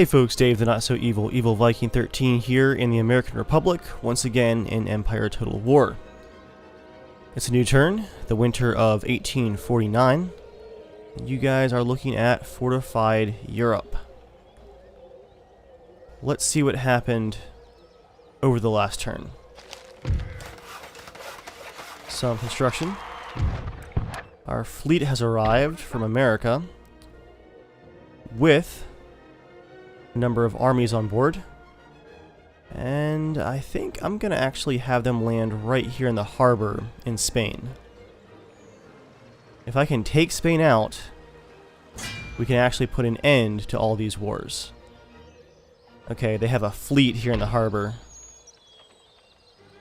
Hey folks, Dave the Not So Evil Viking 13 here in the American Republic, once again in Empire Total War. It's a new turn, the winter of 1849. You guys are looking at fortified Europe. Let's see what happened over the last turn. Some construction. Our fleet has arrived from America with a number of armies on board, and I think I'm gonna actually have them land right here in the harbor in Spain. If I can take Spain out, we can actually put an end to all these wars. Okay, they have a fleet here in the harbor.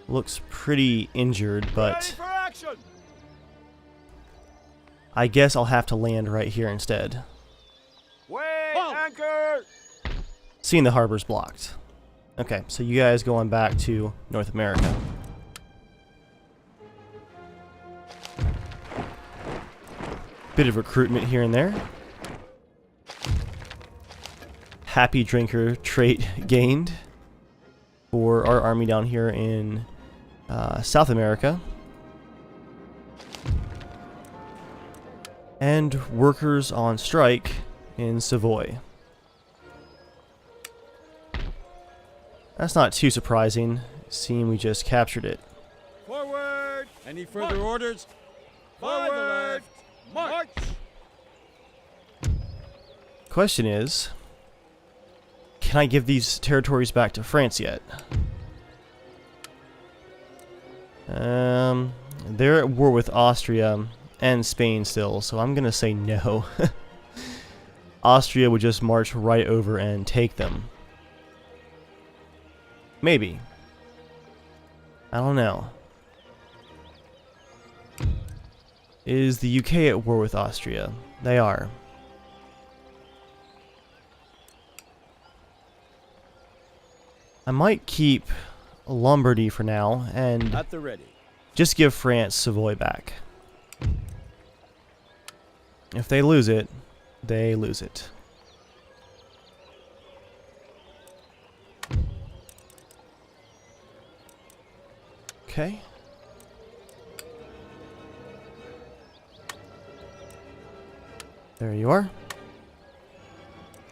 Looks pretty injured, but I guess I'll have to land right here instead. Weigh anchor! Seeing the harbor's blocked. Okay, so you guys going back to North America. Bit of recruitment here and there. Happy drinker trait gained for our army down here in South America. And workers on strike in Savoy. That's not too surprising, seeing we just captured it. Forward! Any further orders? Forward! March! Question is, can I give these territories back to France yet? They're at war with Austria and Spain still, so I'm gonna say no. Austria would just march right over and take them. Maybe. I don't know. Is the UK at war with Austria? They are. I might keep Lombardy for now and At the ready. just give France Savoy back. If they lose it, they lose it. Okay. There you are.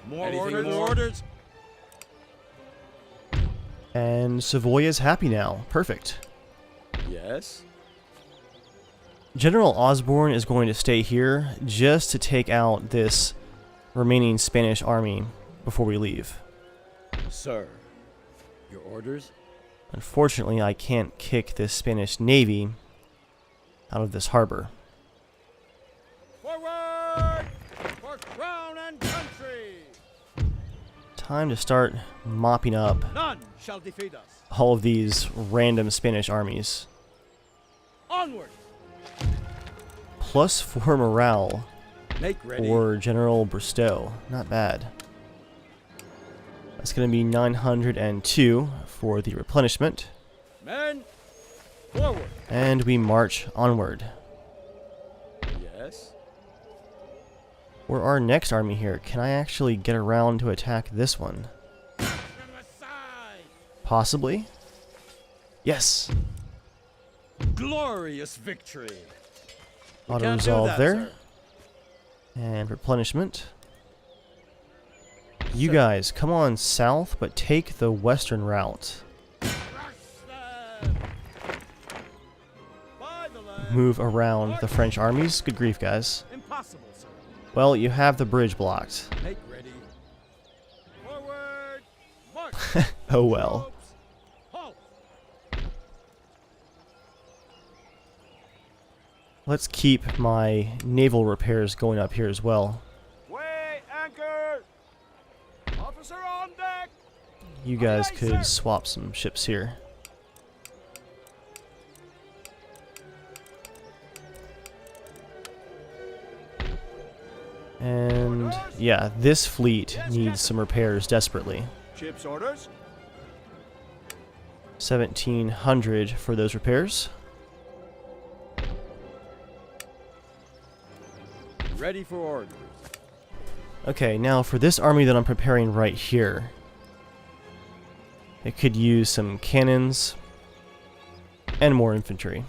More orders? And Savoy is happy now. Perfect. Yes. General Osborne is going to stay here just to take out this remaining Spanish army before we leave. Sir. Your orders? Unfortunately, I can't kick this Spanish navy out of this harbor. Forward! For crown and country! Time to start mopping up None shall defeat us. all of these random Spanish armies. Onward! +4 morale Make ready. for General Bristow. Not bad. That's going to be 902 for the replenishment. Men, forward! And we march onward. Yes. For our next army here, can I actually get around to attack this one? From the side! Possibly? Yes! Glorious victory. Auto Can't do resolve that, there. sir. And replenishment. You Sir. guys, come on south, but take the western route. Crush them! By the land! Move around the French armies. Good grief, guys. Impossible, sir. Well, you have the bridge blocked. Make ready. Forward! March! Oh well. Troops, halt! Let's keep my naval repairs going up here as well. Weigh anchor! Officer on deck! You guys Aye, could sir. swap some ships here. And yeah, this fleet needs some repairs desperately. Ship's orders. 1,700 for those repairs. Ready for orders. Okay, now for this army that I'm preparing right here, it could use some cannons and more infantry.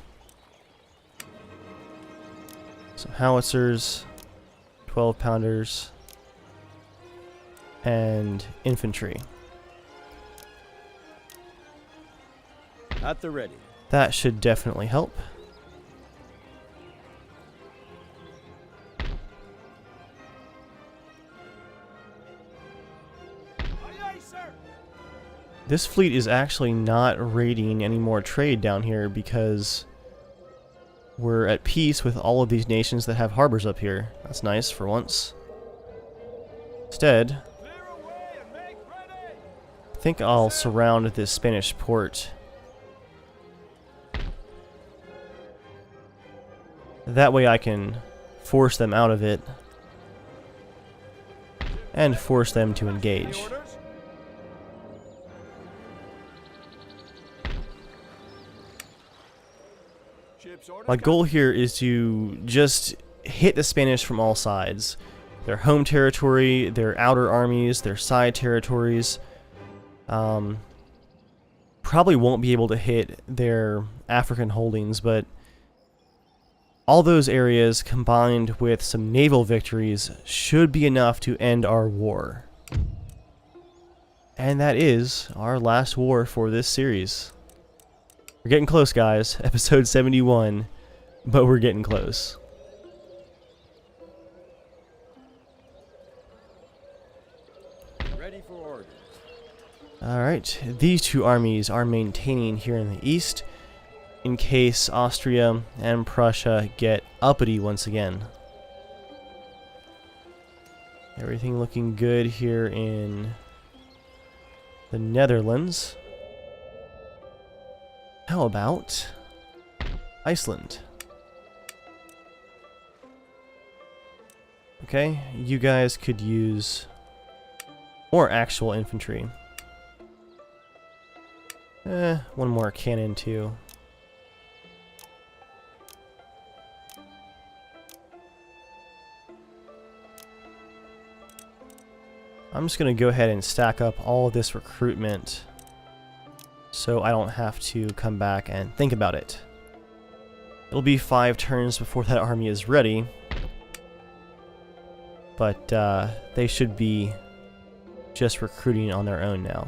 Some howitzers, 12-pounders, and infantry. At the ready. That should definitely help. This fleet is actually not raiding any more trade down here because we're at peace with all of these nations that have harbors up here. That's nice for once. Instead, I think I'll surround this Spanish port. That way I can force them out of it and force them to engage. My goal here is to just hit the Spanish from all sides. Their home territory, their outer armies, their side territories. Probably won't be able to hit their African holdings, but all those areas combined with some naval victories should be enough to end our war. And that is our last war for this series. We're getting close, guys. Episode 71, but we're getting close. Ready for orders. Alright, these two armies are maintaining here in the east in case Austria and Prussia get uppity once again. Everything looking good here in the Netherlands. How about Iceland? Okay, you guys could use more actual infantry. One more cannon too. I'm just going to go ahead and stack up all of this recruitment so I don't have to come back and think about it. It'll be 5 turns before that army is ready, but they should be just recruiting on their own now.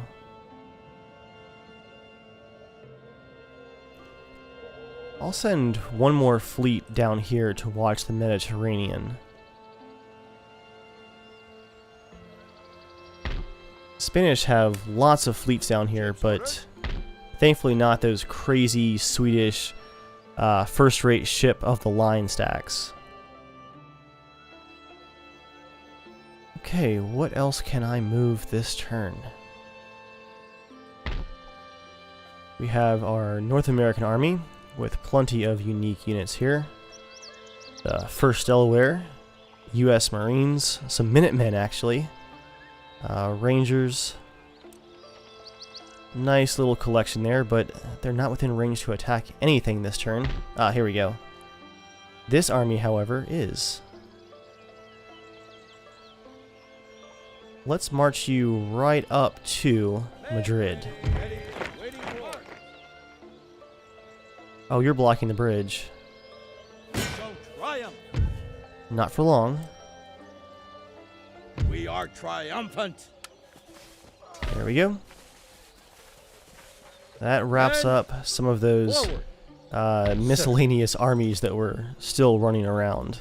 I'll send one more fleet down here to watch the Mediterranean. Spanish have lots of fleets down here, but thankfully not those crazy Swedish first-rate ship of the line stacks. Okay, what else can I move this turn? We have our North American Army with plenty of unique units here. The 1st Delaware, US Marines, some Minutemen actually, Rangers. Nice little collection there, but they're not within range to attack anything this turn. Ah, here we go. This army, however, is. Let's march you right up to Madrid. Oh, you're blocking the bridge. Not for long. We are triumphant. There we go. That wraps up some of those miscellaneous armies that were still running around.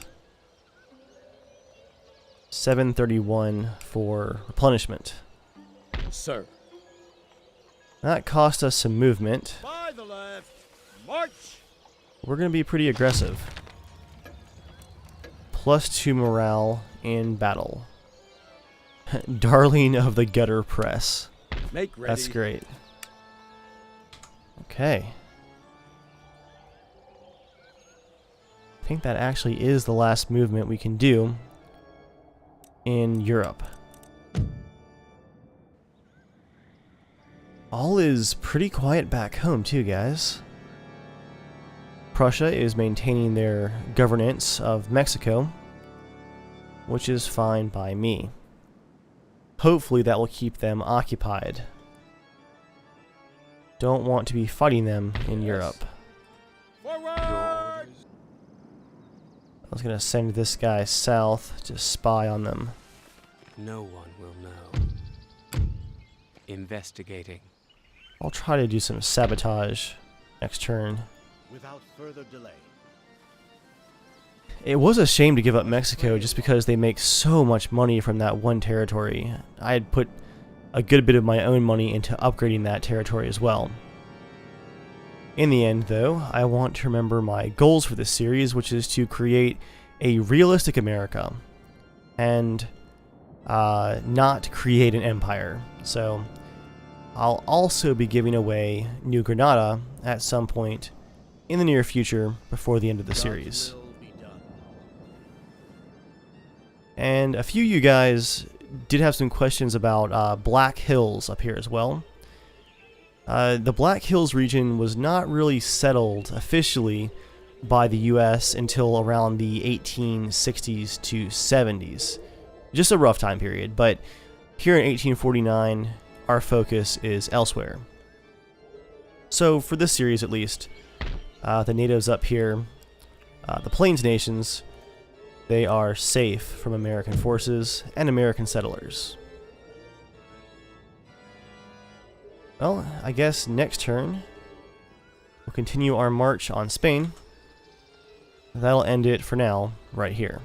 731 for replenishment. Sir. That cost us some movement. By the left, march. We're going to be pretty aggressive. +2 morale in battle. Darling of the gutter press. Make ready. That's great. Okay. I think that actually is the last movement we can do in Europe. All is pretty quiet back home too, guys. Prussia is maintaining their governance of Mexico, which is fine by me. Hopefully that will keep them occupied. Don't want to be fighting them in Europe. Forward! I was going to send this guy south to spy on them. No one will know. Investigating. I'll try to do some sabotage next turn. Without further delay. It was a shame to give up Mexico just because they make so much money from that one territory. I had put a good bit of my own money into upgrading that territory as well. In the end, though, I want to remember my goals for this series, which is to create a realistic America and not create an empire. So I'll also be giving away New Granada at some point in the near future before the end of the series. And a few of you guys did have some questions about Black Hills up here as well. The Black Hills region was not really settled officially by the US until around the 1860s to 70s. Just a rough time period, but here in 1849, our focus is elsewhere. So for this series at least, the natives up here, the Plains nations, they are safe from American forces and American settlers. Well, I guess next turn we'll continue our march on Spain. That'll end it for now, right here.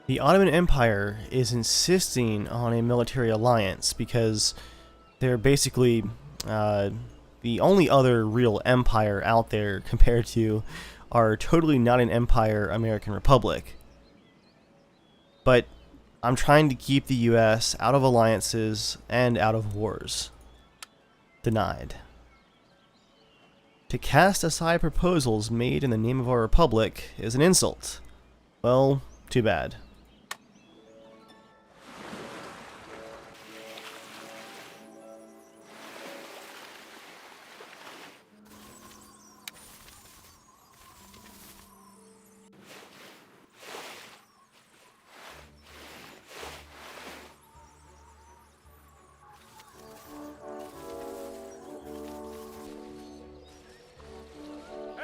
The Ottoman Empire is insisting on a military alliance because they're basically the only other real empire out there compared to our totally not an empire American Republic. But I'm trying to keep the US out of alliances and out of wars. Denied. To cast aside proposals made in the name of our republic is an insult. Well, too bad.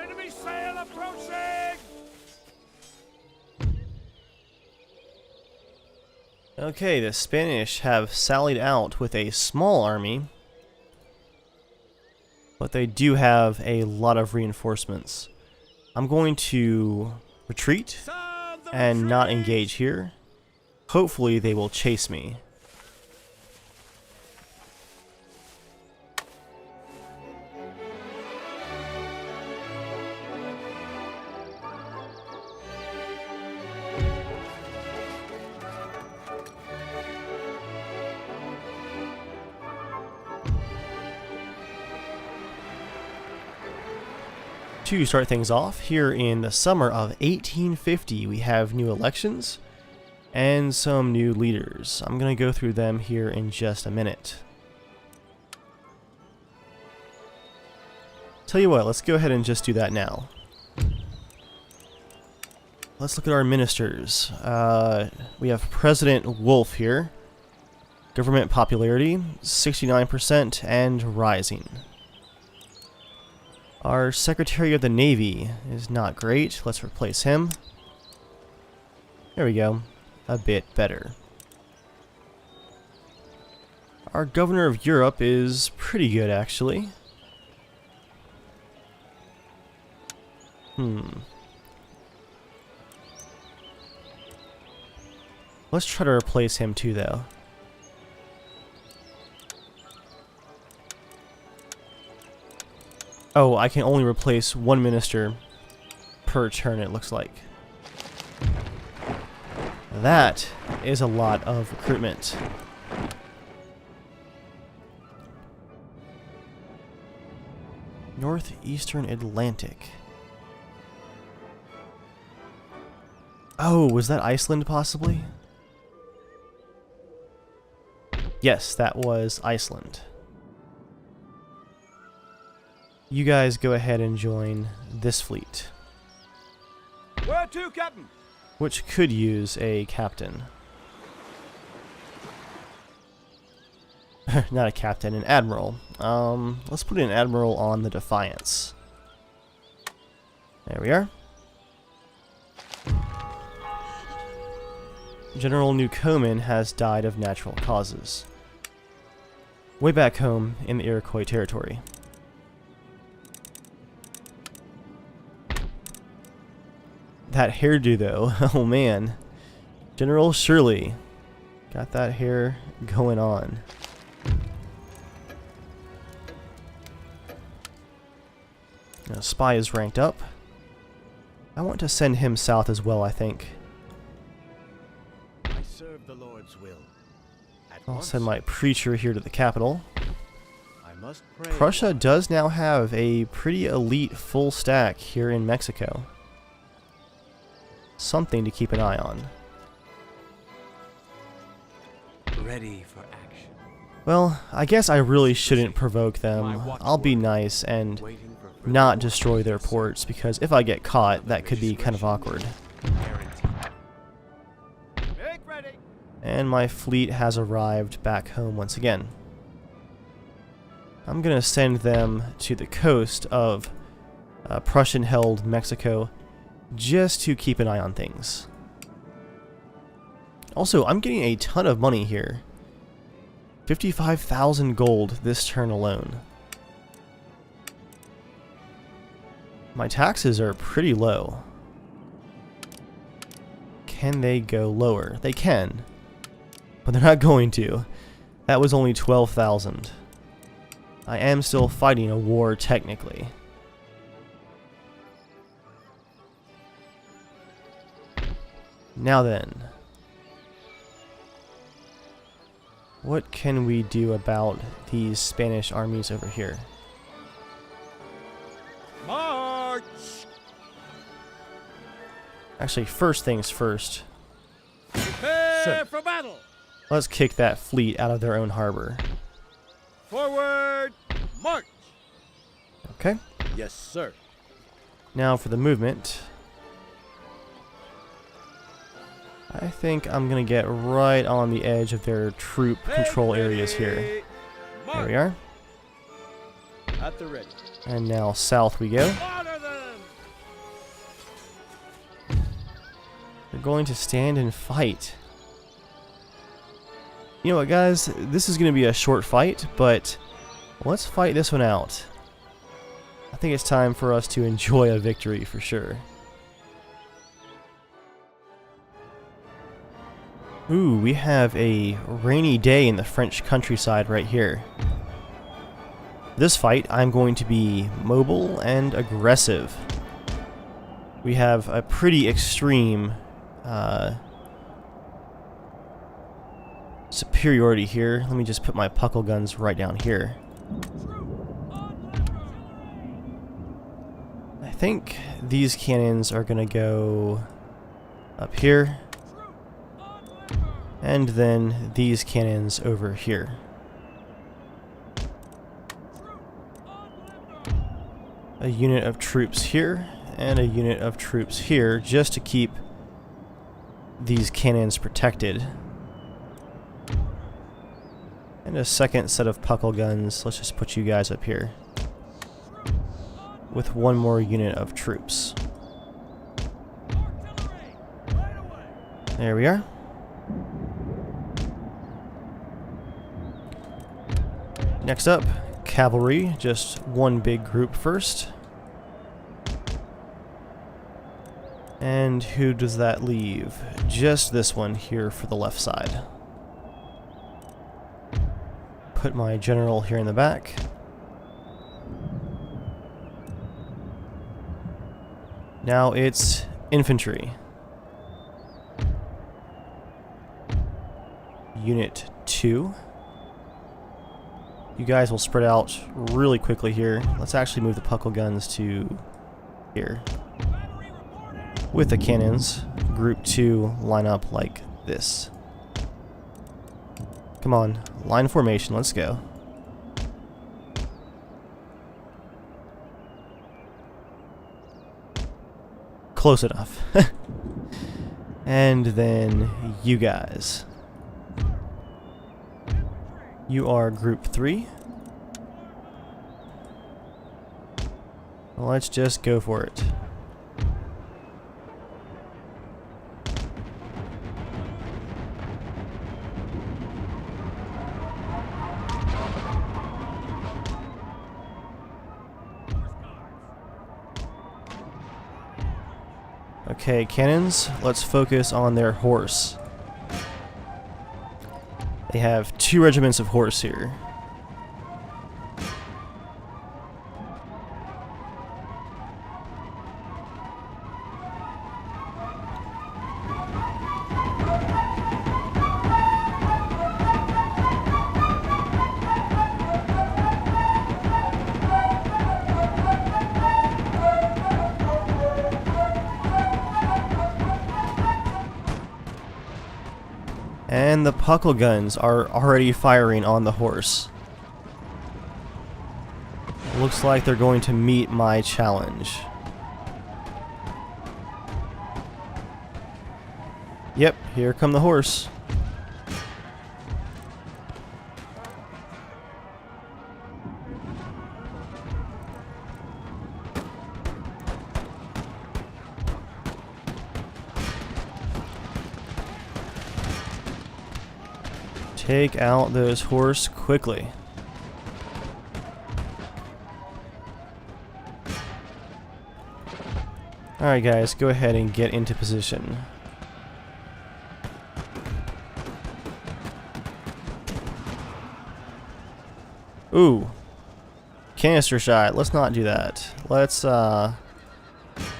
Enemy sail approaching! Okay, the Spanish have sallied out with a small army, but they do have a lot of reinforcements. I'm going to retreat and not engage here. Hopefully they will chase me. To start things off, here in the summer of 1850, we have new elections and some new leaders. I'm going to go through them here in just a minute. Tell you what, let's go ahead and just do that now. Let's look at our ministers. We have President Wolf here. Government popularity, 69% and rising. Our Secretary of the Navy is not great. Let's replace him. There we go. A bit better. Our governor of Europe is pretty good, actually. Let's try to replace him too, though. Oh, I can only replace one minister per turn, it looks like. That is a lot of recruitment. Northeastern Atlantic. Oh, was that Iceland possibly? Yes, that was Iceland. You guys go ahead and join this fleet, Where to, Captain? which could use a captain. Not a captain, an admiral. Let's put an admiral on the Defiance. There we are. General Newcomen has died of natural causes. Way back home in the Iroquois territory. That hairdo though, oh man. General Shirley. Got that hair going on. Now, Spy is ranked up. I want to send him south as well, I think. I serve the Lord's will. I'll send my preacher here to the capital. I must pray. Prussia does now have a pretty elite full stack here in Mexico. Something to keep an eye on. Ready for action. Well, I guess I really shouldn't provoke them. I'll be nice and Waiting for not destroy their ports, because if I get caught, that could be kind of awkward. guaranteed. Make ready. And my fleet has arrived back home once again. I'm going to send them to the coast of Prussian-held Mexico just to keep an eye on things. Also, I'm getting a ton of money here. 55,000 gold this turn alone. My taxes are pretty low. Can they go lower? They can. But they're not going to. That was only 12,000. I am still fighting a war technically. Now then. What can we do about these Spanish armies over here? March. Actually, first things first. Prepare for battle. Let's kick that fleet out of their own harbor. Forward. March. Okay. Yes, sir. Now for the movement. I think I'm going to get right on the edge of their troop control areas here. There we are. At the ready. And now south we go. Order them. They're going to stand and fight. You know what, guys? This is going to be a short fight, but let's fight this one out. I think it's time for us to enjoy a victory for sure. Ooh, we have a rainy day in the French countryside right here. This fight, I'm going to be mobile and aggressive. We have a pretty extreme superiority here. Let me just put my puckle guns right down here. I think these cannons are going to go up here. And then these cannons over here. A unit of troops here, and a unit of troops here, just to keep these cannons protected. And a second set of puckle guns. Let's just put you guys up here. With one more unit of troops. There we are. Next up, cavalry, just one big group first. And who does that leave? Just this one here for the left side. Put my general here in the back. Now it's infantry. Unit 2. You guys will spread out really quickly here. Let's actually move the puckle guns to here. With the cannons, group 2 line up like this. Come on, line formation, let's go. Close enough. And then you guys. You are group 3. Let's just go for it. Okay, cannons, let's focus on their horse. They have 2 regiments of horse here. And the puckle guns are already firing on the horse. Looks like they're going to meet my challenge. Yep, here come the horse. Take out those horse quickly. Alright guys, go ahead and get into position. Ooh. Canister shot. Let's not do that. Let's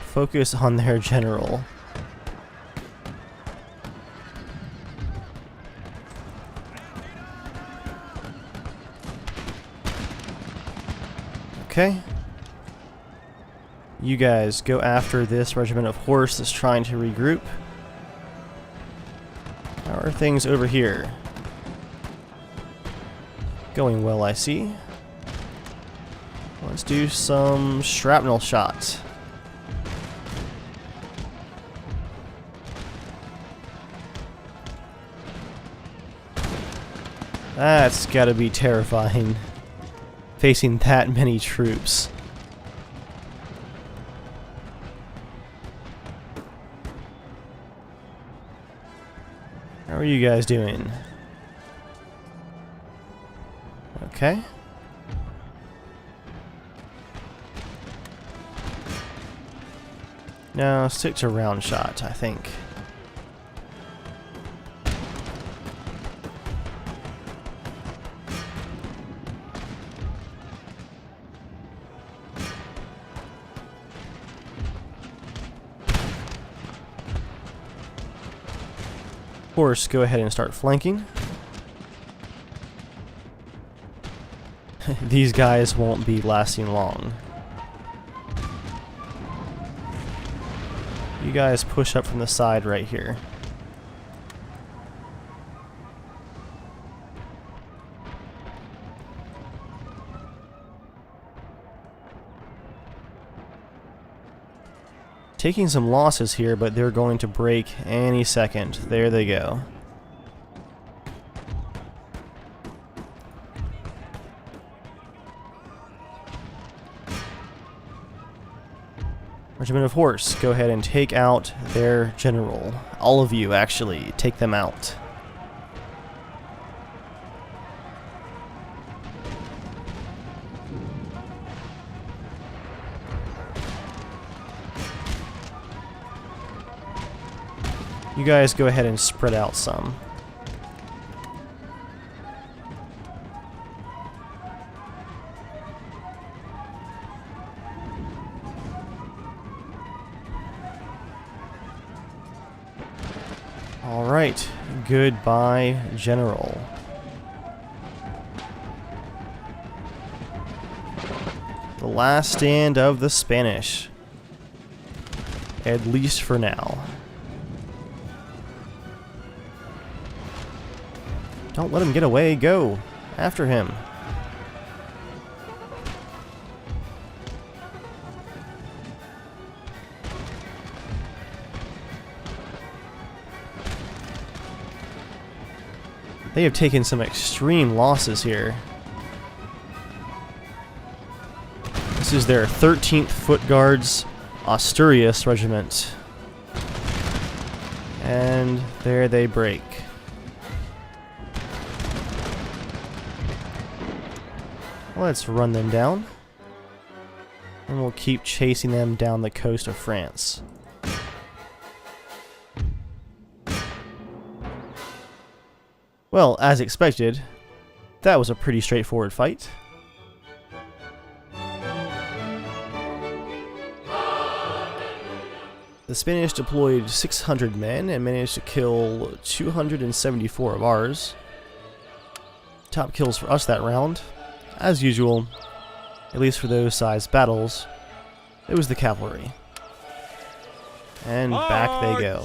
focus on their general. Okay. You guys go after this regiment of horse that's trying to regroup. How are things over here? Going well, I see. Let's do some shrapnel shots. That's gotta be terrifying. Facing that many troops. How are you guys doing? Okay. Now stick to round shot, I think. Horse, go ahead and start flanking. These guys won't be lasting long. You guys push up from the side right here. Taking some losses here, but they're going to break any second. There they go. Regiment of horse, go ahead and take out their general. All of you, actually, take them out. You guys go ahead and spread out some. Alright, goodbye, General. The last stand of the Spanish. At least for now. Don't let him get away, go! After him. They have taken some extreme losses here. This is their 13th Foot Guards Asturias Regiment. And there they break. Let's run them down. And we'll keep chasing them down the coast of France. Well, as expected, that was a pretty straightforward fight. The Spanish deployed 600 men and managed to kill 274 of ours. Top kills for us that round. As usual, at least for those size battles, it was the cavalry. And back they go.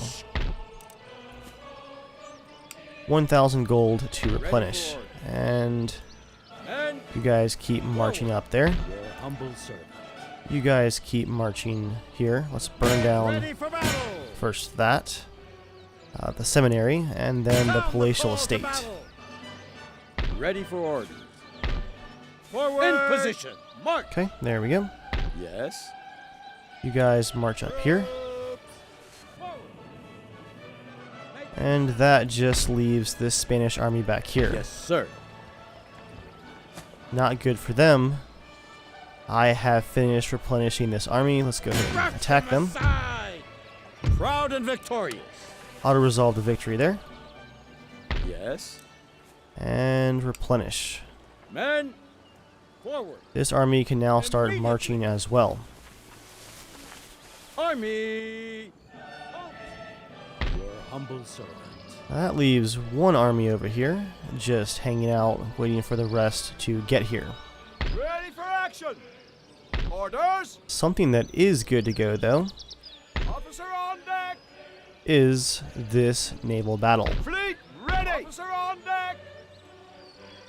1,000 gold to replenish. And you guys keep marching up there. Your humble servant. You guys keep marching here. Let's burn down first that, the seminary, and then the palatial estate. Ready for orders. Forward. In position. March. Okay, there we go. Yes. You guys march up here. And that just leaves this Spanish army back here. Yes, sir. Not good for them. I have finished replenishing this army. Let's go ahead and attack them. Proud and victorious. Auto-resolve the victory there. Yes. And replenish. Men, forward. This army can now start marching as well. Army. Your humble servant. That leaves one army over here, just hanging out, waiting for the rest to get here. Ready for action! Orders! Something that is good to go, though, Officer on deck! is this naval battle. Fleet ready! Officer on deck!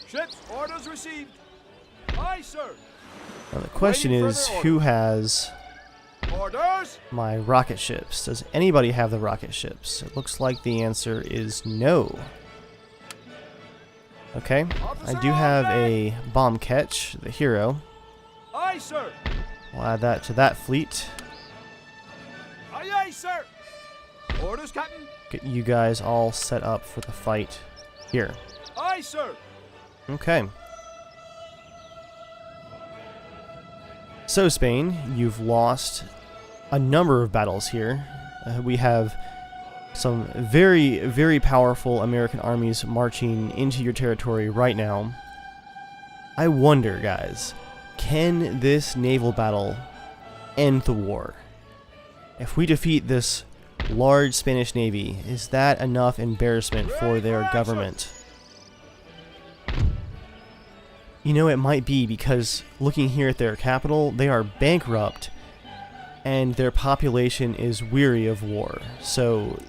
Ships, orders received. Aye, sir. Now the question is, who has Orders! my rocket ships? Does anybody have the rocket ships? It looks like the answer is no. Okay, I do have a bomb catch, the hero. Aye, sir. We'll add that to that fleet. Aye, aye, sir. Orders, Captain. Get you guys all set up for the fight here. Aye, sir. Okay. So Spain, you've lost a number of battles here. We have some very, very powerful American armies marching into your territory right now. I wonder, guys, can this naval battle end the war? If we defeat this large Spanish navy, is that enough embarrassment for their government? You know, it might be, because looking here at their capital, they are bankrupt and their population is weary of war. So,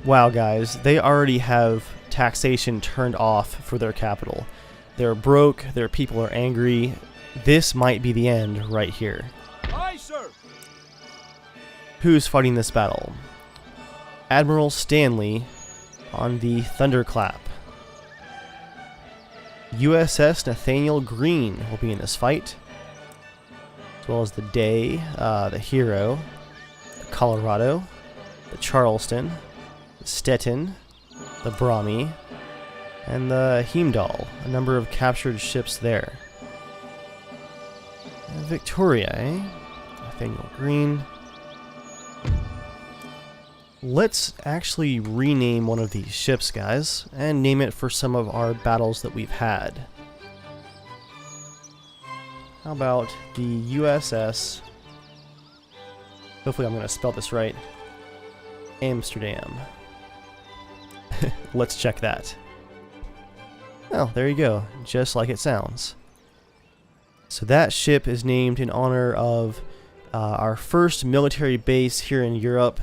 wow, guys, they already have taxation turned off for their capital. They're broke, their people are angry. This might be the end right here. Aye, sir. Who's fighting this battle? Admiral Stanley on the Thunderclap. USS Nathaniel Greene will be in this fight, as well as the Day, the Hero, the Colorado, the Charleston, the Stettin, the Brahmi, and the Heimdall, a number of captured ships there. And Victoria, eh? Nathaniel Greene. Let's actually rename one of these ships, guys, and name it for some of our battles that we've had. How about the USS... Hopefully I'm going to spell this right. Amsterdam. Let's check that. Oh, there you go. Just like it sounds. So that ship is named in honor of our first military base here in Europe,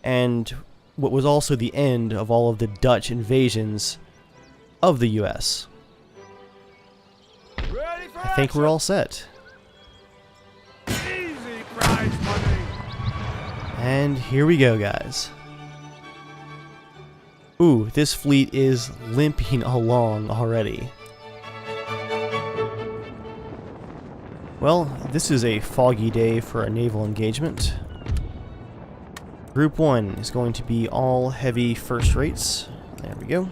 and what was also the end of all of the Dutch invasions of the US. Ready for I think we're all set. Easy prize money. And here we go, guys. Ooh, this fleet is limping along already. Well, this is a foggy day for a naval engagement. Group 1 is going to be all heavy first rates. There we go.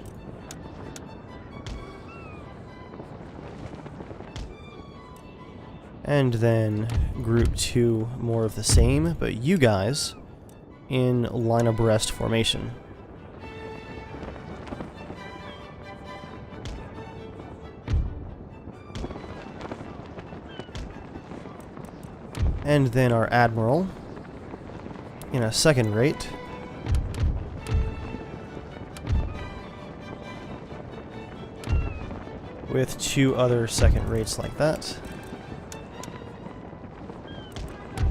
And then Group 2, more of the same, but you guys in line abreast formation. And then our Admiral in a second rate. With 2 other second rates like that.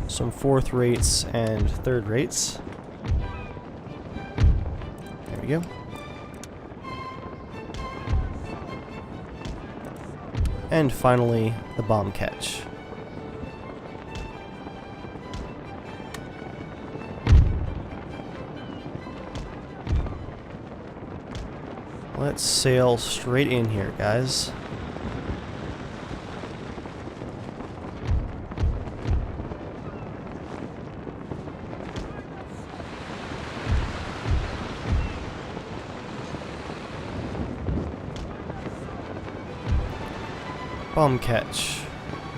Some 4th rates and 3rd rates. There we go. And finally, the bomb catch. Let's sail straight in here, guys. Bomb catch.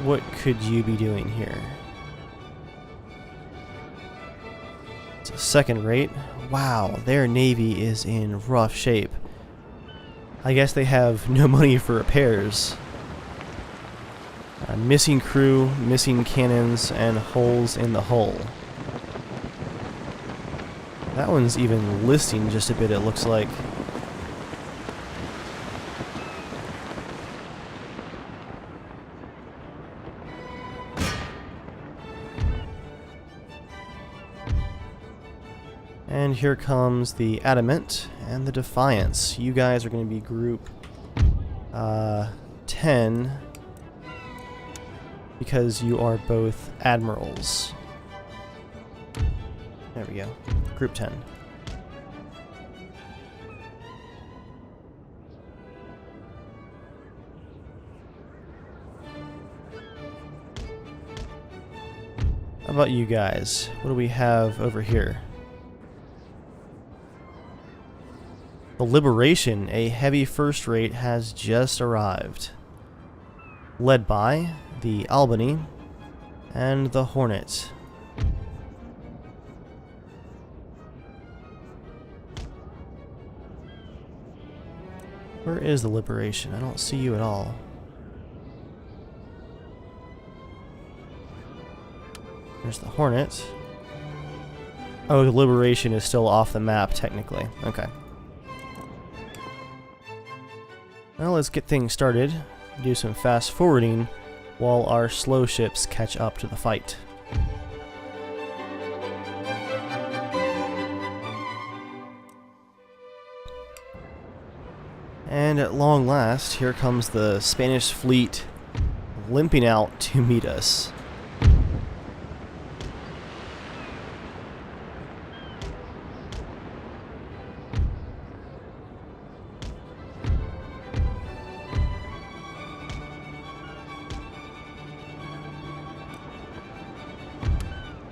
What could you be doing here? It's a second rate. Wow, their navy is in rough shape. I guess they have no money for repairs. Missing crew, missing cannons, and holes in the hull. That one's even listing just a bit, it looks like. And here comes the Adamant and the Defiance. You guys are going to be group 10 because you are both admirals. There we go. Group 10. How about you guys? What do we have over here? The Liberation, a heavy first rate, has just arrived. Led by the Albany and the Hornet. Where is the Liberation? I don't see you at all. There's the Hornet. Oh, the Liberation is still off the map, technically. Okay. Well, let's get things started. Do some fast forwarding while our slow ships catch up to the fight. And at long last, here comes the Spanish fleet limping out to meet us.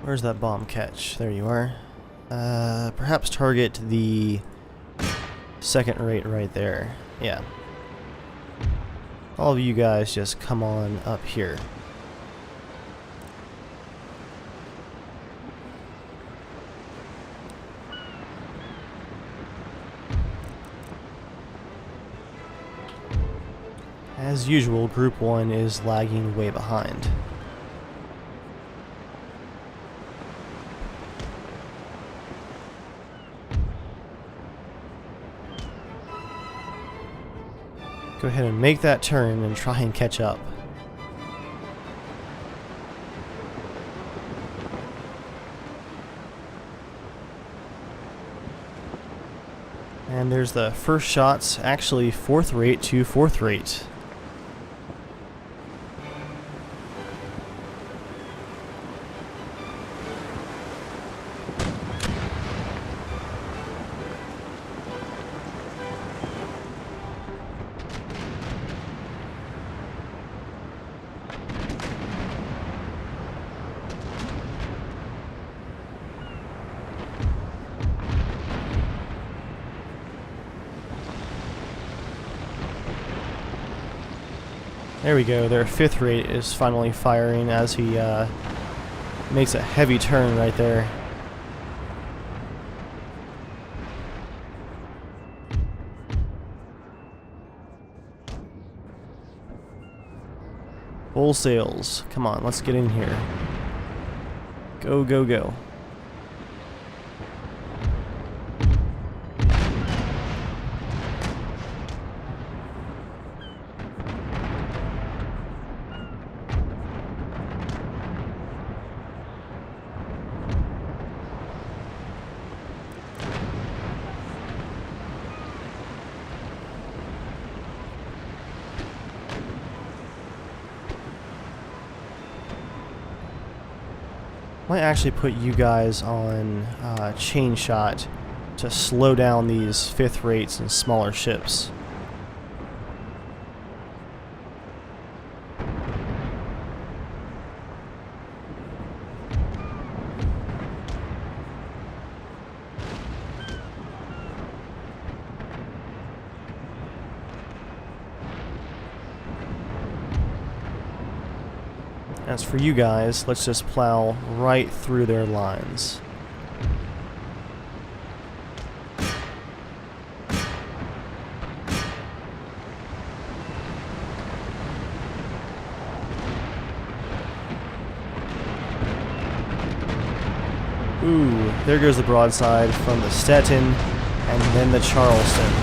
Where's that bomb catch? There you are. Perhaps target the second rate right there. Yeah. All of you guys just come on up here. As usual, Group 1 is lagging way behind. Go ahead and make that turn and try and catch up. And there's the first shots, actually 4th rate to 4th rate. There we go, their 5th rate is finally firing as he makes a heavy turn right there. Full sails. Come on, let's get in here. Go, go, go. Might actually put you guys on chain shot to slow down these 5th rates and smaller ships. As for you guys, let's just plow right through their lines. Ooh, there goes the broadside from the Stetton and then the Charleston.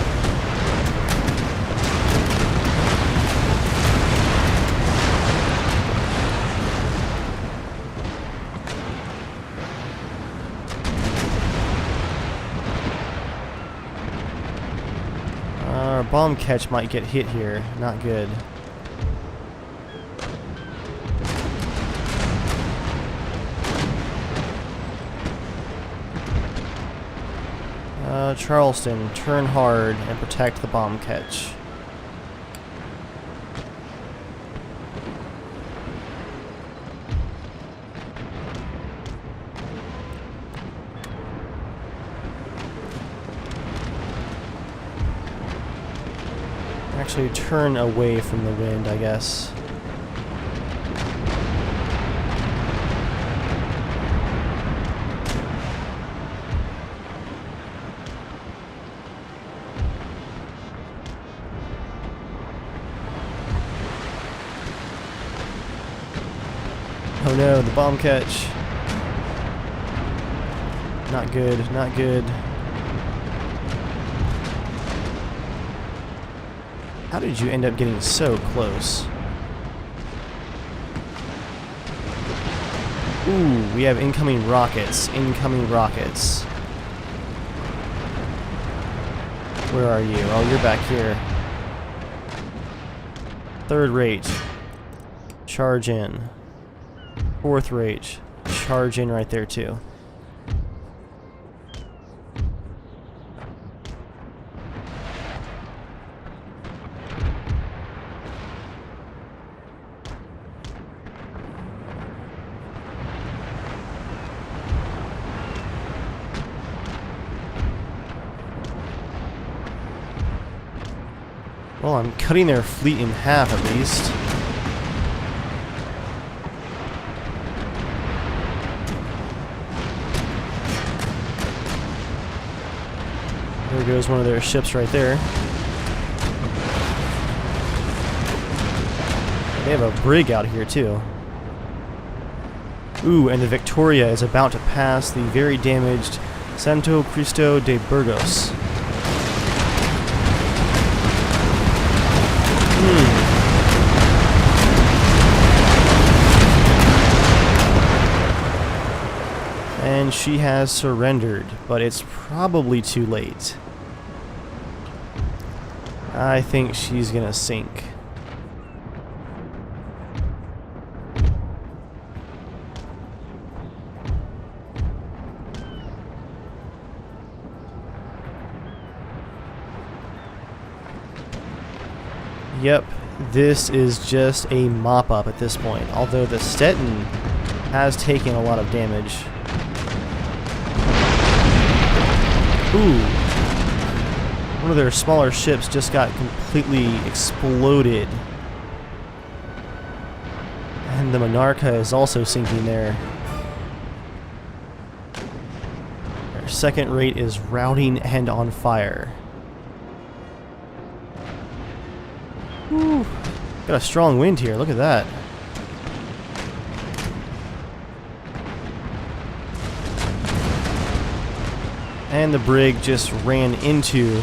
Our bomb catch might get hit here. Not good. Charleston, turn hard and protect the bomb catch. Actually, turn away from the wind, I guess. Oh no, the bomb catch. Not good, not good. How did you end up getting so close? Ooh, we have incoming rockets. Incoming rockets. Where are you? Oh, you're back here. 3rd rate. Charge in. 4th rate. Charge in right there too. Well, I'm cutting their fleet in half at least. There goes one of their ships right there. They have a brig out here too. Ooh, and the Victoria is about to pass the very damaged Santo Cristo de Burgos. And she has surrendered, but it's probably too late. I think she's gonna sink. Yep, this is just a mop-up at this point, although the Stetton has taken a lot of damage. Ooh. One of their smaller ships just got completely exploded. And the Monarcha is also sinking there. Their second rate is routing and on fire. Ooh. Got a strong wind here, look at that. And the brig just ran into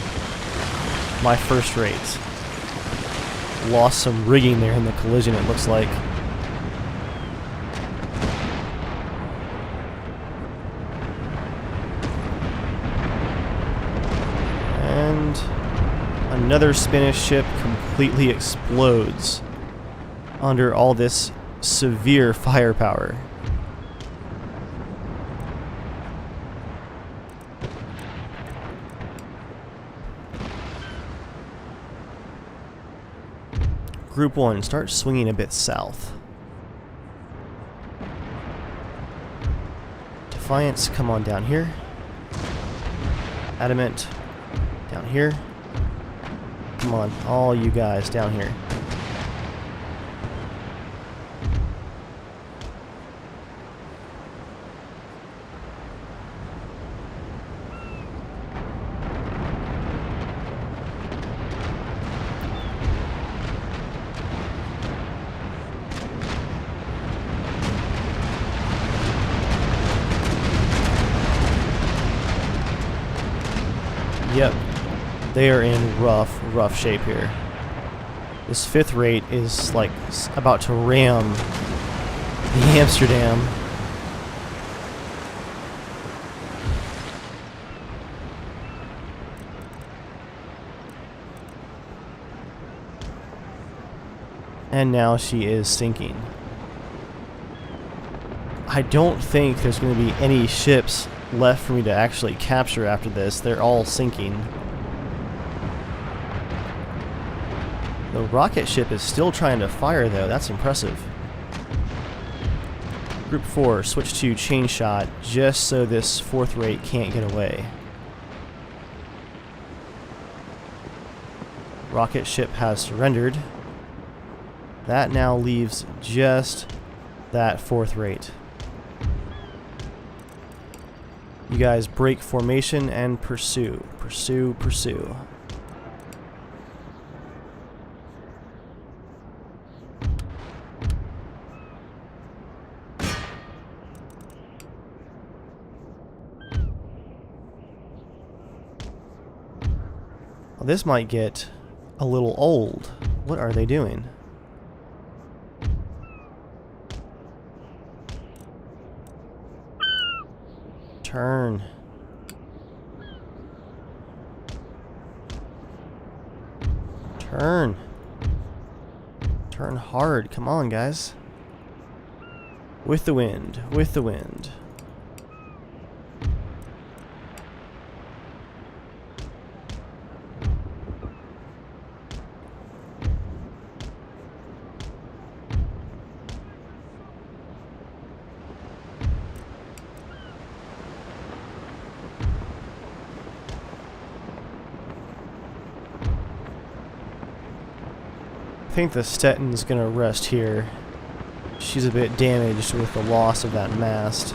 my first rate. Lost some rigging there in the collision, it looks like. And another Spanish ship completely explodes under all this severe firepower. Group 1, start swinging a bit south. Defiance, come on down here. Adamant, down here. Come on, all you guys down here. Yep, they are in rough shape here. This fifth rate is like about to ram the Amsterdam. And now she is sinking. I don't think there's going to be any ships left for me to actually capture after this. They're all sinking. The rocket ship is still trying to fire though, that's impressive. Group 4, switch to chain shot just so this fourth rate can't get away. Rocket ship has surrendered. That now leaves just that fourth rate. You guys break formation and pursue. Pursue, pursue. Well, this might get a little old. What are they doing? Turn. Turn. Turn hard. Come on, guys. With the wind. With the wind. I think the Stetton's gonna rest here. She's a bit damaged with the loss of that mast.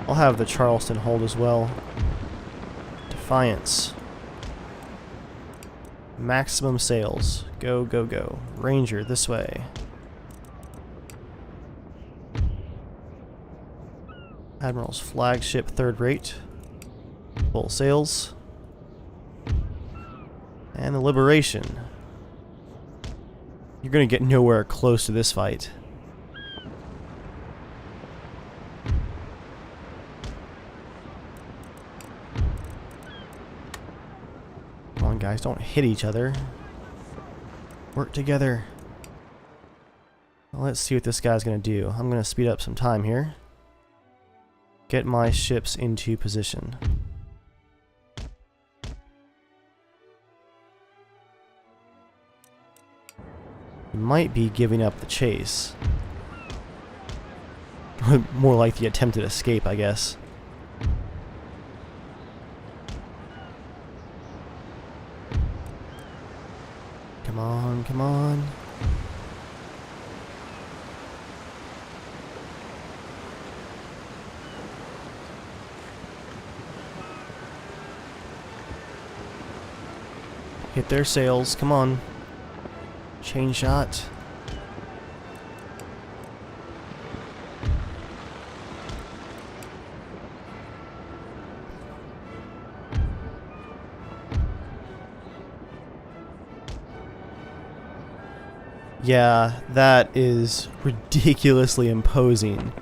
I'll have the Charleston hold as well. Defiance. Maximum sails. Go, go, go. Ranger, this way. Admiral's flagship, third rate. Full sails. And the Liberation. You're gonna get nowhere close to this fight. Come on, guys, don't hit each other. Work together. Well, let's see what this guy's gonna do. I'm gonna speed up some time here. Get my ships into position. He might be giving up the chase. More like the attempted escape, I guess. Come on, come on. Hit their sails, come on. Chain shot. Yeah, that is ridiculously imposing.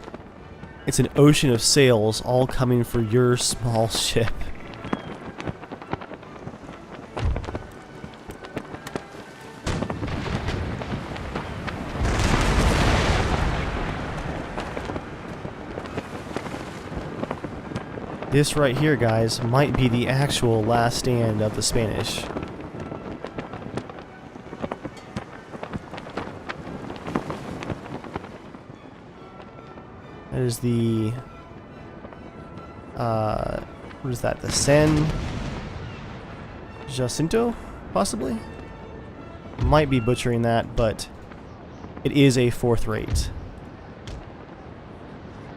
It's an ocean of sails all coming for your small ship. This right here, guys, might be the actual last stand of the Spanish. That is the... what is that? The San Jacinto, possibly? Might be butchering that, but it is a fourth rate.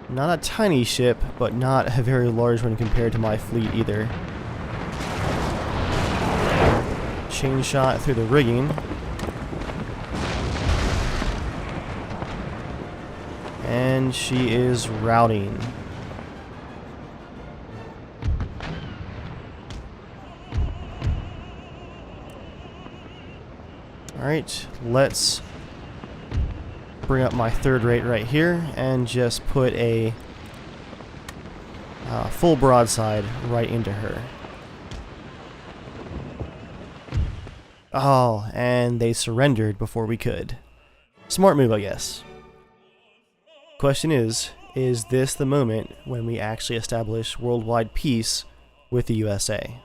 Not a tiny ship, but not a very large one compared to my fleet either. Chain shot through the rigging. And she is routing. Alright, let's bring up my third rate right here and just put a full broadside right into her. Oh, and they surrendered before we could. Smart move, I guess. Question is this the moment when we actually establish worldwide peace with the USA?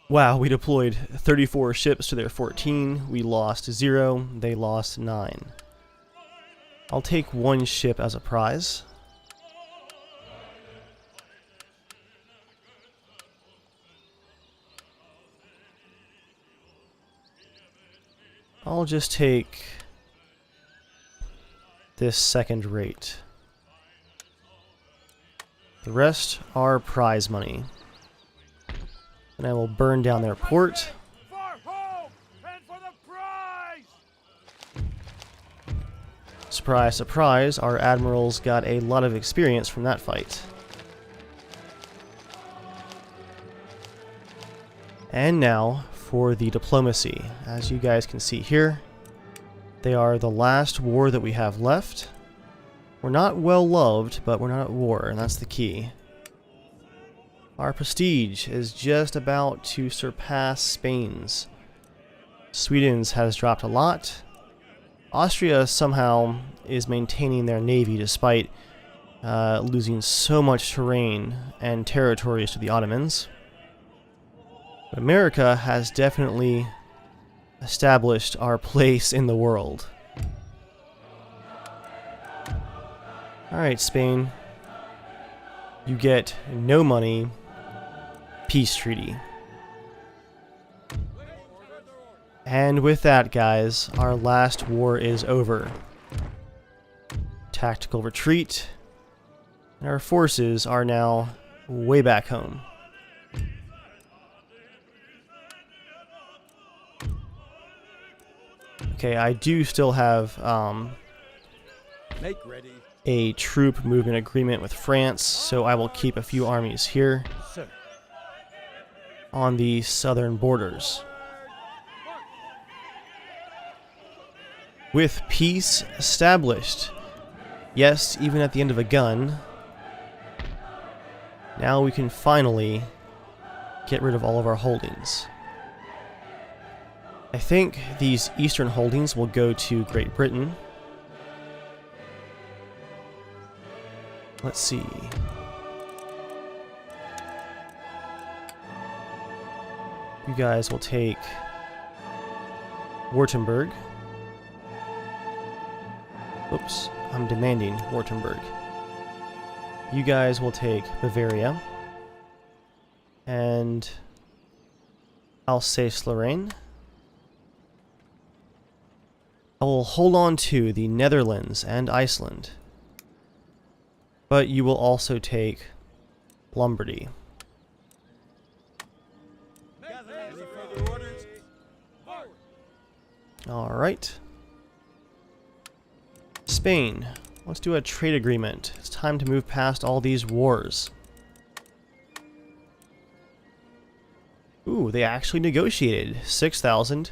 Wow, we deployed 34 ships to their 14. We lost 0. They lost 9. I'll take 1 ship as a prize. I'll just take this second rate. The rest are prize money. And I will burn down their port. For home and for the prize! Surprise, surprise, our admirals got a lot of experience from that fight. And now for the diplomacy. As you guys can see here, they are the last war that we have left. We're not well loved, but we're not at war, and that's the key. Our prestige is just about to surpass Spain's. Sweden's has dropped a lot. Austria somehow is maintaining their navy despite losing so much terrain and territories to the Ottomans. But America has definitely established our place in the world. Alright, Spain. You get no money. Peace treaty. And with that, guys, our last war is over. Tactical retreat. And our forces are now way back home. Okay, I do still have Make ready. a troop movement agreement with France, so I will keep a few armies here Sir. on the southern borders. With peace established, yes, even at the end of a gun, now we can finally get rid of all of our holdings. I think these eastern holdings will go to Great Britain. Let's see. You guys will take Württemberg. Oops, I'm demanding Württemberg. You guys will take Bavaria. And Alsace-Lorraine. I will hold on to the Netherlands and Iceland. But you will also take Lombardy. Alright. Spain. Let's do a trade agreement. It's time to move past all these wars. Ooh, they actually negotiated. 6,000.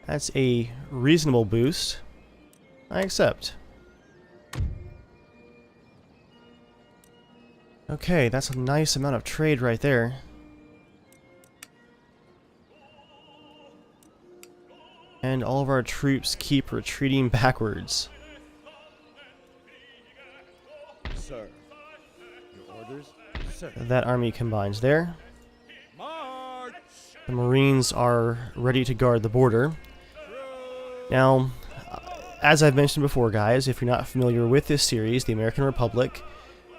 That's a reasonable boost. I accept. Okay, that's a nice amount of trade right there. And all of our troops keep retreating backwards. Sir. Your orders? Sir. That army combines there. March! The Marines are ready to guard the border. Now, as I've mentioned before, guys, if you're not familiar with this series, the American Republic,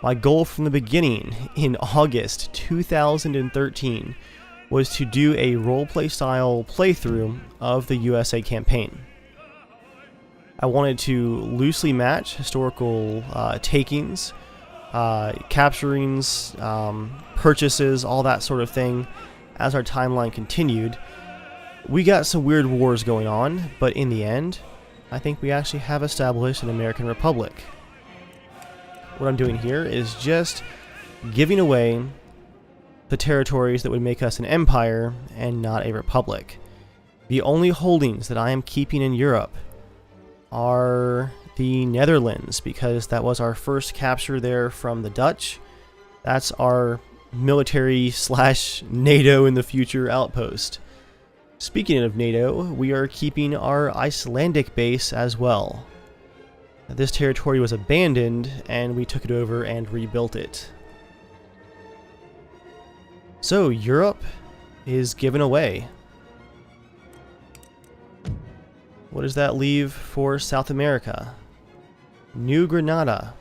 my goal from the beginning in August 2013 was to do a roleplay style playthrough of the USA campaign. I wanted to loosely match historical takings, capturings, purchases, all that sort of thing as our timeline continued. We got some weird wars going on, but in the end, I think we actually have established an American Republic. What I'm doing here is just giving away the territories that would make us an empire and not a republic. The only holdings that I am keeping in Europe are the Netherlands, because that was our first capture there from the Dutch. That's our military / NATO in the future outpost. Speaking of NATO, we are keeping our Icelandic base as well. This territory was abandoned, and we took it over and rebuilt it. So, Europe is given away. What does that leave for South America? New Granada.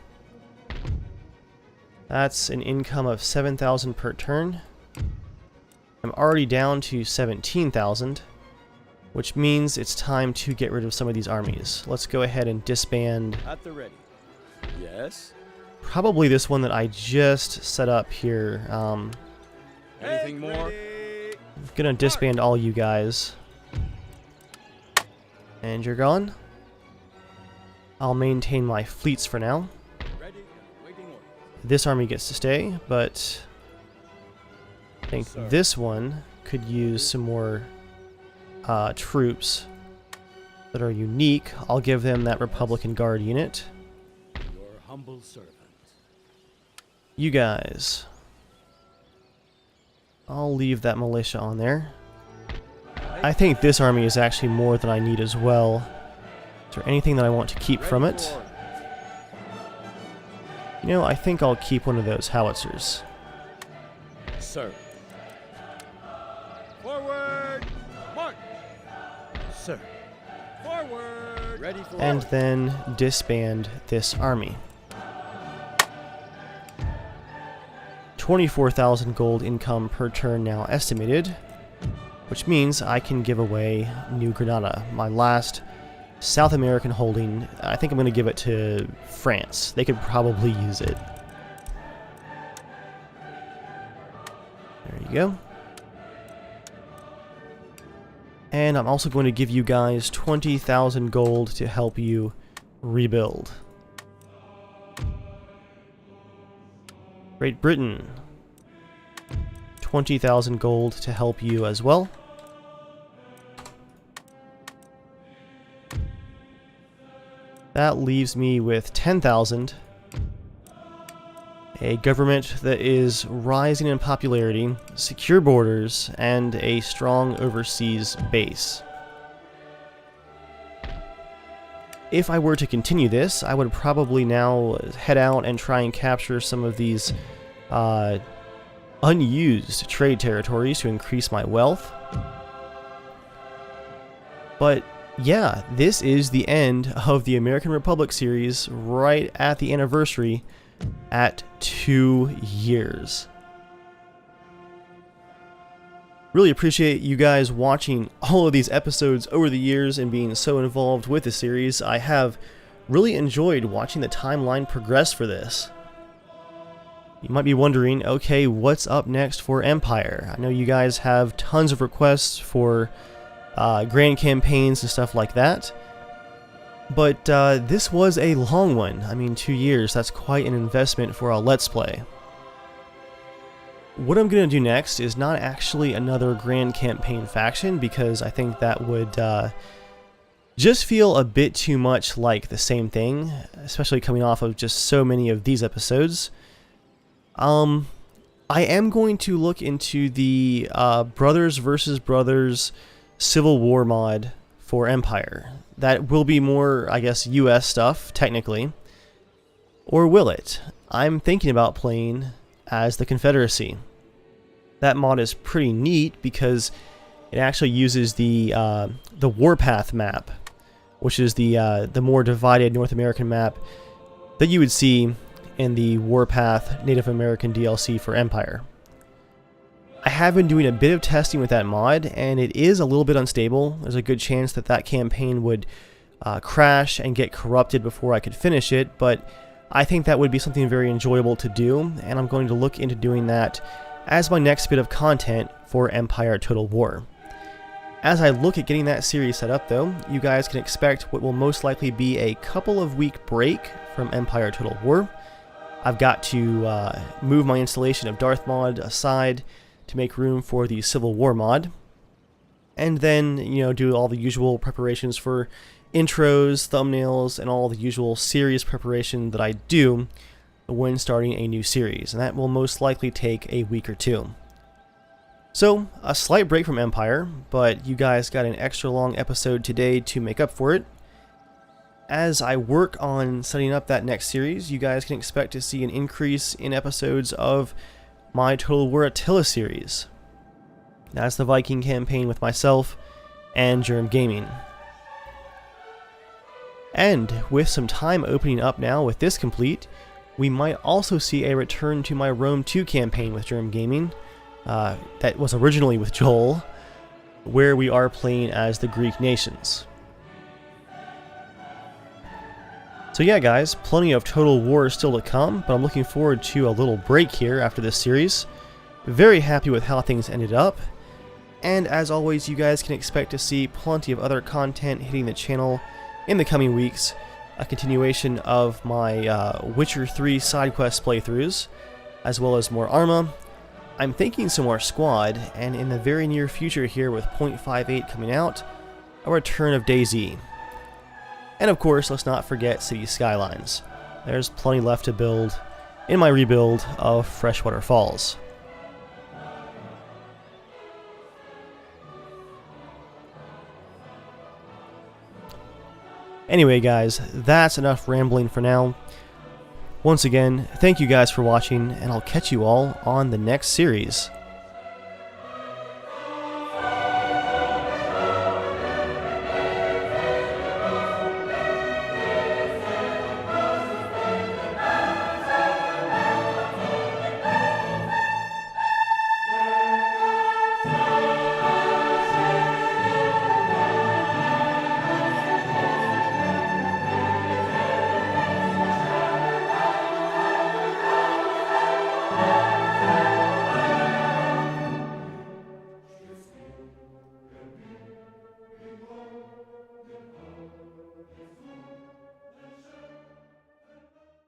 That's an income of 7,000 per turn. I'm already down to 17,000, which means it's time to get rid of some of these armies. Let's go ahead and disband. At the ready. Yes. Probably this one that I just set up here. Anything more? I'm gonna disband all you guys. And you're gone. I'll maintain my fleets for now. Ready. Waiting order. This army gets to stay, but I think this one could use some more troops that are unique. I'll give them that Republican Guard unit. Your humble servant. You guys. I'll leave that militia on there. I think this army is actually more than I need as well. Is there anything that I want to keep from it? You know, I think I'll keep one of those howitzers. Sir. Forward! March! Sir. Forward! Ready for And then disband this army. 24,000 gold income per turn now estimated, which means I can give away New Granada, my last South American holding. I think I'm going to give it to France. They could probably use it. There you go. And I'm also going to give you guys 20,000 gold to help you rebuild. Great Britain, 20,000 gold to help you as well. That leaves me with 10,000. A government that is rising in popularity, secure borders, and a strong overseas base. If I were to continue this, I would probably now head out and try and capture some of these unused trade territories to increase my wealth. But yeah, this is the end of the American Republic series, right at the anniversary at 2 years. Really appreciate you guys watching all of these episodes over the years and being so involved with the series. I have really enjoyed watching the timeline progress for this. You might be wondering, okay, what's up next for Empire? I know you guys have tons of requests for grand campaigns and stuff like that. But this was a long one. I mean, 2 years, that's quite an investment for a Let's Play. What I'm going to do next is not actually another grand campaign faction, because I think that would just feel a bit too much like the same thing, especially coming off of just so many of these episodes. I am going to look into the Brothers vs. Brothers Civil War mod for Empire. That will be more, I guess, US stuff, technically. Or will it? I'm thinking about playing as the Confederacy. That mod is pretty neat because it actually uses the Warpath map, which is the more divided North American map that you would see in the Warpath Native American DLC for Empire. I have been doing a bit of testing with that mod, and it is a little bit unstable. There's a good chance that that campaign would crash and get corrupted before I could finish it, but I think that would be something very enjoyable to do, and I'm going to look into doing that as my next bit of content for Empire Total War. As I look at getting that series set up though, you guys can expect what will most likely be a couple of week break from Empire Total War. I've got to move my installation of Darth mod aside to make room for the Civil War mod, and then, you know, do all the usual preparations for intros, thumbnails, and all the usual series preparation that I do when starting a new series, and that will most likely take a week or two. So, a slight break from Empire, but you guys got an extra long episode today to make up for it. As I work on setting up that next series, you guys can expect to see an increase in episodes of my Total War Attila series. That's the Viking campaign with myself and Germ Gaming. And with some time opening up now with this complete, we might also see a return to my Rome 2 campaign with Germ Gaming, that was originally with Joel, where we are playing as the Greek nations. So yeah guys, plenty of Total War still to come, but I'm looking forward to a little break here after this series. Very happy with how things ended up, and as always you guys can expect to see plenty of other content hitting the channel in the coming weeks. A continuation of my Witcher 3 side quest playthroughs, as well as more Arma. I'm thinking some more Squad, and in the very near future here with 0.58 coming out, a return of DayZ. And of course, let's not forget City Skylines. There's plenty left to build in my rebuild of Freshwater Falls. Anyway guys, that's enough rambling for now. Once again, thank you guys for watching, and I'll catch you all on the next series.